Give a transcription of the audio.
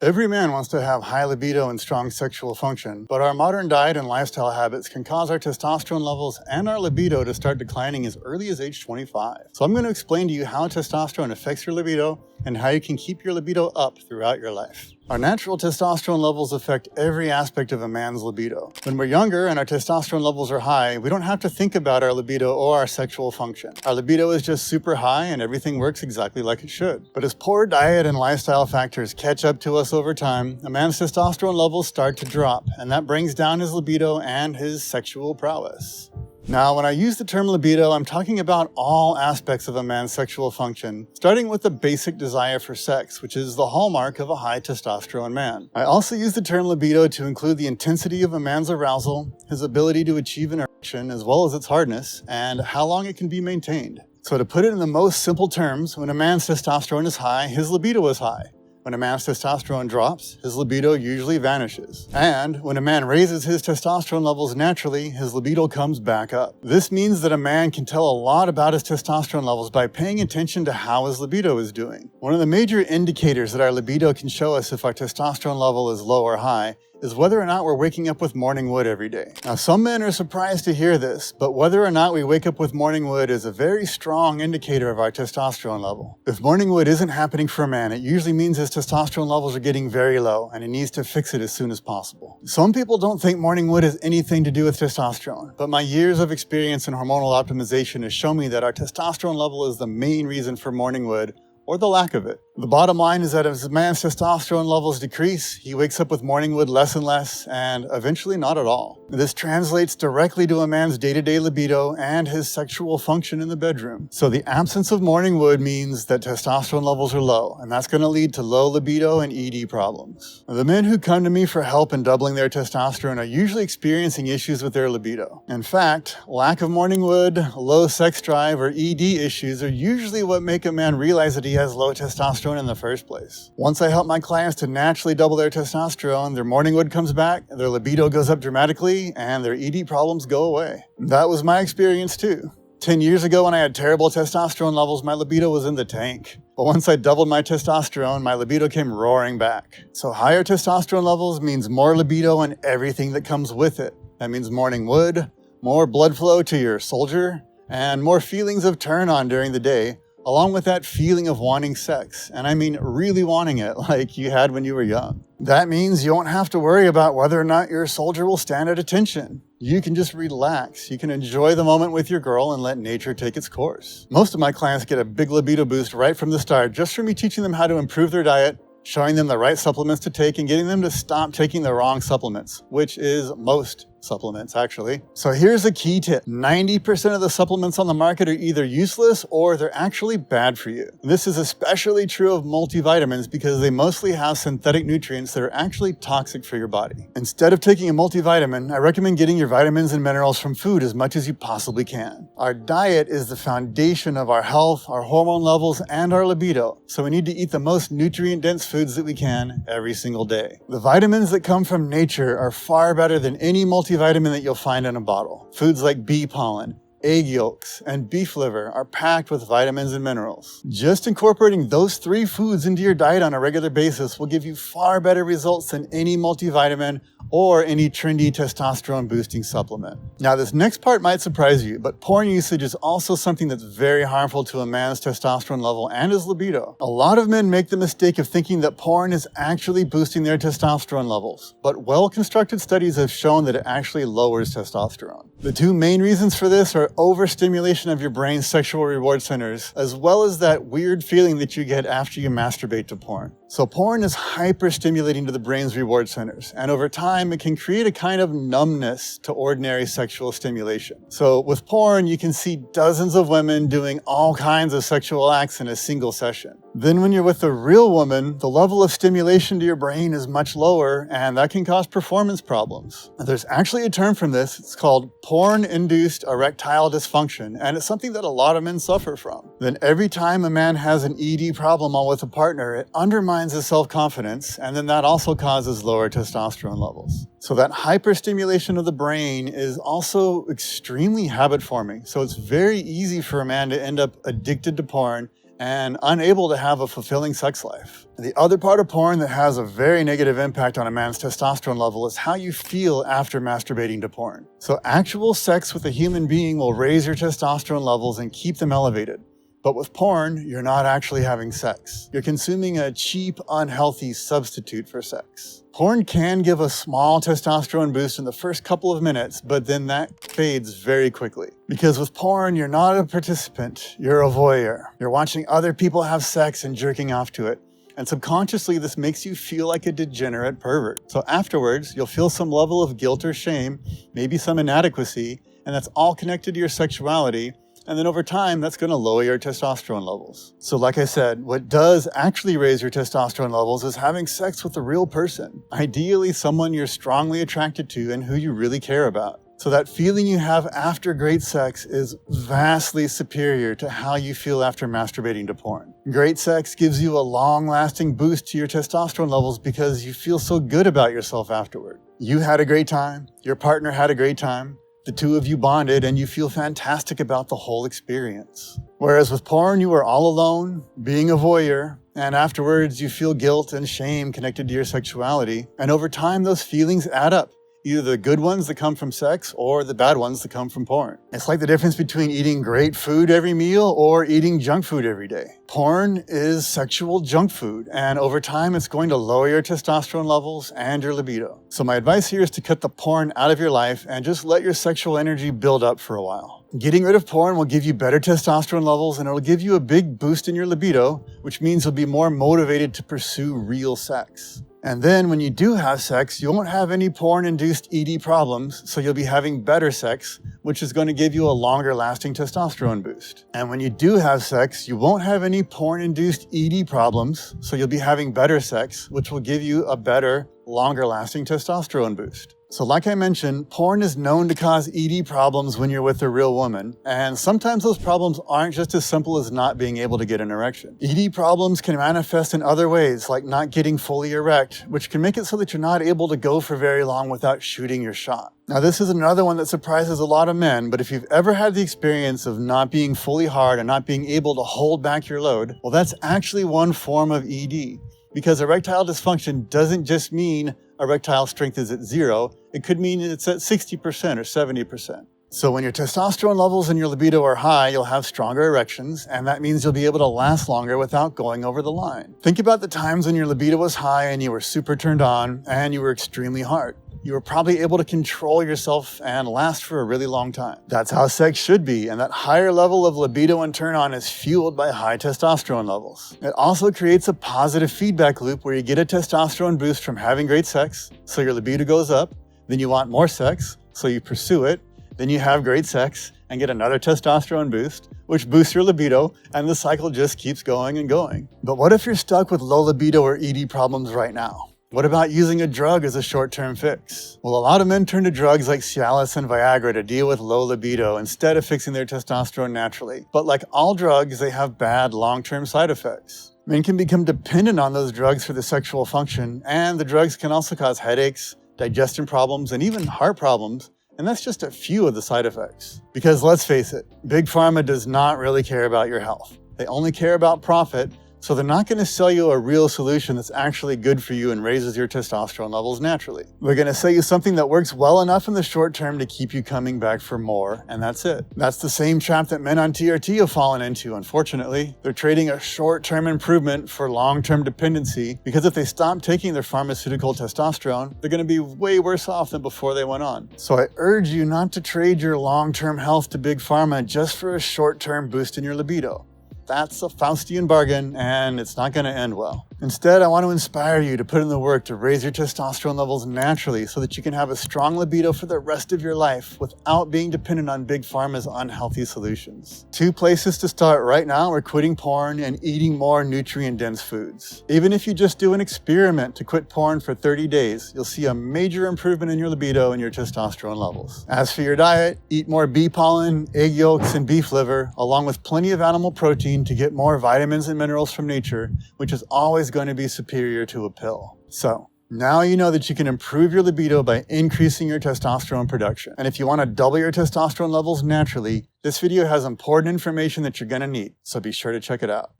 Every man wants to have high libido and strong sexual function, but our modern diet and lifestyle habits can cause our testosterone levels and our libido to start declining as early as age 25. So I'm going to explain to you how testosterone affects your libido and how you can keep your libido up throughout your life. Our natural testosterone levels affect every aspect of a man's libido. When we're younger and our testosterone levels are high, we don't have to think about our libido or our sexual function. Our libido is just super high and everything works exactly like it should. But as poor diet and lifestyle factors catch up to us over time, a man's testosterone levels start to drop, and that brings down his libido and his sexual prowess. Now, when I use the term libido, I'm talking about all aspects of a man's sexual function, starting with the basic desire for sex, which is the hallmark of a high testosterone man. I also use the term libido to include the intensity of a man's arousal, his ability to achieve an erection, as well as its hardness, and how long it can be maintained. So to put it in the most simple terms, when a man's testosterone is high, his libido is high. When a man's testosterone drops, his libido usually vanishes. And when a man raises his testosterone levels naturally, his libido comes back up. This means that a man can tell a lot about his testosterone levels by paying attention to how his libido is doing. One of the major indicators that our libido can show us if our testosterone level is low or high is whether or not we're waking up with morning wood every day. Now, some men are surprised to hear this, but whether or not we wake up with morning wood is a very strong indicator of our testosterone level. If morning wood isn't happening for a man, it usually means his testosterone levels are getting very low and he needs to fix it as soon as possible. Some people don't think morning wood has anything to do with testosterone, but my years of experience in hormonal optimization has shown me that our testosterone level is the main reason for morning wood, or the lack of it. The bottom line is that as a man's testosterone levels decrease, he wakes up with morning wood less and less, and eventually not at all. This translates directly to a man's day-to-day libido and his sexual function in the bedroom. So the absence of morning wood means that testosterone levels are low, and that's going to lead to low libido and ED problems. The men who come to me for help in doubling their testosterone are usually experiencing issues with their libido. In fact, lack of morning wood, low sex drive, or ED issues are usually what make a man realize that he has low testosterone in the first place. Once I help my clients to naturally double their testosterone, their morning wood comes back, their libido goes up dramatically, and their ED problems go away. That was my experience too. 10 years ago when I had terrible testosterone levels, my libido was in the tank. But once I doubled my testosterone, my libido came roaring back. So higher testosterone levels means more libido and everything that comes with it. That means morning wood, more blood flow to your soldier, and more feelings of turn on during the day, along with that feeling of wanting sex. And I mean really wanting it, like you had when you were young. That means you won't have to worry about whether or not your soldier will stand at attention. You can just relax. You can enjoy the moment with your girl and let nature take its course. Most of my clients get a big libido boost right from the start just from me teaching them how to improve their diet, showing them the right supplements to take, and getting them to stop taking the wrong supplements, which is most supplements actually. So here's a key tip. 90% of the supplements on the market are either useless or they're actually bad for you. This is especially true of multivitamins because they mostly have synthetic nutrients that are actually toxic for your body. Instead of taking a multivitamin, I recommend getting your vitamins and minerals from food as much as you possibly can. Our diet is the foundation of our health, our hormone levels, and our libido. So we need to eat the most nutrient-dense foods that we can every single day. The vitamins that come from nature are far better than any multivitamin that you'll find in a bottle. Foods like bee pollen, egg yolks, and beef liver are packed with vitamins and minerals. Just incorporating those 3 foods into your diet on a regular basis will give you far better results than any multivitamin or any trendy testosterone boosting supplement. Now, this next part might surprise you, but porn usage is also something that's very harmful to a man's testosterone level and his libido. A lot of men make the mistake of thinking that porn is actually boosting their testosterone levels, but well-constructed studies have shown that it actually lowers testosterone. The 2 main reasons for this are overstimulation of your brain's sexual reward centers, as well as that weird feeling that you get after you masturbate to porn. So porn is hyper-stimulating to the brain's reward centers, and over time it can create a kind of numbness to ordinary sexual stimulation. So with porn, you can see dozens of women doing all kinds of sexual acts in a single session. Then when you're with a real woman, the level of stimulation to your brain is much lower, and that can cause performance problems. There's actually a term for this. It's called porn-induced erectile dysfunction, and it's something that a lot of men suffer from. Then every time a man has an ED problem on with a partner, it undermines his self-confidence, and then that also causes lower testosterone levels. So that hyperstimulation of the brain is also extremely habit-forming. So it's very easy for a man to end up addicted to porn and unable to have a fulfilling sex life. The other part of porn that has a very negative impact on a man's testosterone level is how you feel after masturbating to porn. So actual sex with a human being will raise your testosterone levels and keep them elevated. But with porn, you're not actually having sex. You're consuming a cheap, unhealthy substitute for sex. Porn can give a small testosterone boost in the first couple of minutes, but then that fades very quickly. Because with porn, you're not a participant, you're a voyeur. You're watching other people have sex and jerking off to it. And subconsciously, this makes you feel like a degenerate pervert. So afterwards, you'll feel some level of guilt or shame, maybe some inadequacy, and that's all connected to your sexuality. And then over time, that's going to lower your testosterone levels. So like I said, what does actually raise your testosterone levels is having sex with a real person. Ideally, someone you're strongly attracted to and who you really care about. So that feeling you have after great sex is vastly superior to how you feel after masturbating to porn. Great sex gives you a long-lasting boost to your testosterone levels because you feel so good about yourself afterward. You had a great time, your partner had a great time, the two of you bonded and you feel fantastic about the whole experience. Whereas with porn, you are all alone, being a voyeur, and afterwards you feel guilt and shame connected to your sexuality. And over time, those feelings add up. Either the good ones that come from sex or the bad ones that come from porn. It's like the difference between eating great food every meal or eating junk food every day. Porn is sexual junk food, and over time it's going to lower your testosterone levels and your libido. So my advice here is to cut the porn out of your life and just let your sexual energy build up for a while. Getting rid of porn will give you better testosterone levels and it'll give you a big boost in your libido, which means you'll be more motivated to pursue real sex. And then when you do have sex, you won't have any porn-induced ED problems, so you'll be having better sex, which is going to give you a longer-lasting testosterone boost. And when you do have sex, you won't have any porn-induced ED problems, so you'll be having better sex, which will give you a better, longer-lasting testosterone boost. So like I mentioned, porn is known to cause ED problems when you're with a real woman, and sometimes those problems aren't just as simple as not being able to get an erection. ED problems can manifest in other ways, like not getting fully erect, which can make it so that you're not able to go for very long without shooting your shot. Now this is another one that surprises a lot of men, but if you've ever had the experience of not being fully hard and not being able to hold back your load, well that's actually one form of ED. Because erectile dysfunction doesn't just mean erectile strength is at 0, it could mean it's at 60% or 70%. So when your testosterone levels and your libido are high, you'll have stronger erections, and that means you'll be able to last longer without going over the line. Think about the times when your libido was high and you were super turned on and you were extremely hard. You were probably able to control yourself and last for a really long time. That's how sex should be, and that higher level of libido and turn on is fueled by high testosterone levels. It also creates a positive feedback loop where you get a testosterone boost from having great sex, so your libido goes up, then you want more sex, so you pursue it, then you have great sex and get another testosterone boost, which boosts your libido, and the cycle just keeps going and going. But what if you're stuck with low libido or ED problems right now? What about using a drug as a short-term fix? Well, a lot of men turn to drugs like Cialis and Viagra to deal with low libido instead of fixing their testosterone naturally. But like all drugs, they have bad long-term side effects. Men can become dependent on those drugs for the sexual function, and the drugs can also cause headaches, digestion problems, and even heart problems. And that's just a few of the side effects. Because let's face it, Big Pharma does not really care about your health. They only care about profit, so they're not going to sell you a real solution that's actually good for you and raises your testosterone levels naturally. They're going to sell you something that works well enough in the short term to keep you coming back for more, and that's it. That's the same trap that men on TRT have fallen into, unfortunately. They're trading a short-term improvement for long-term dependency, because if they stop taking their pharmaceutical testosterone, they're going to be way worse off than before they went on. So I urge you not to trade your long-term health to Big Pharma just for a short-term boost in your libido. That's a Faustian bargain, and it's not going to end well. Instead, I want to inspire you to put in the work to raise your testosterone levels naturally so that you can have a strong libido for the rest of your life without being dependent on Big Pharma's unhealthy solutions. 2 places to start right now are quitting porn and eating more nutrient-dense foods. Even if you just do an experiment to quit porn for 30 days, you'll see a major improvement in your libido and your testosterone levels. As for your diet, eat more bee pollen, egg yolks, and beef liver, along with plenty of animal protein to get more vitamins and minerals from nature, which is always going to be superior to a pill. So, now you know that you can improve your libido by increasing your testosterone production. And if you want to double your testosterone levels naturally, this video has important information that you're going to need, so be sure to check it out.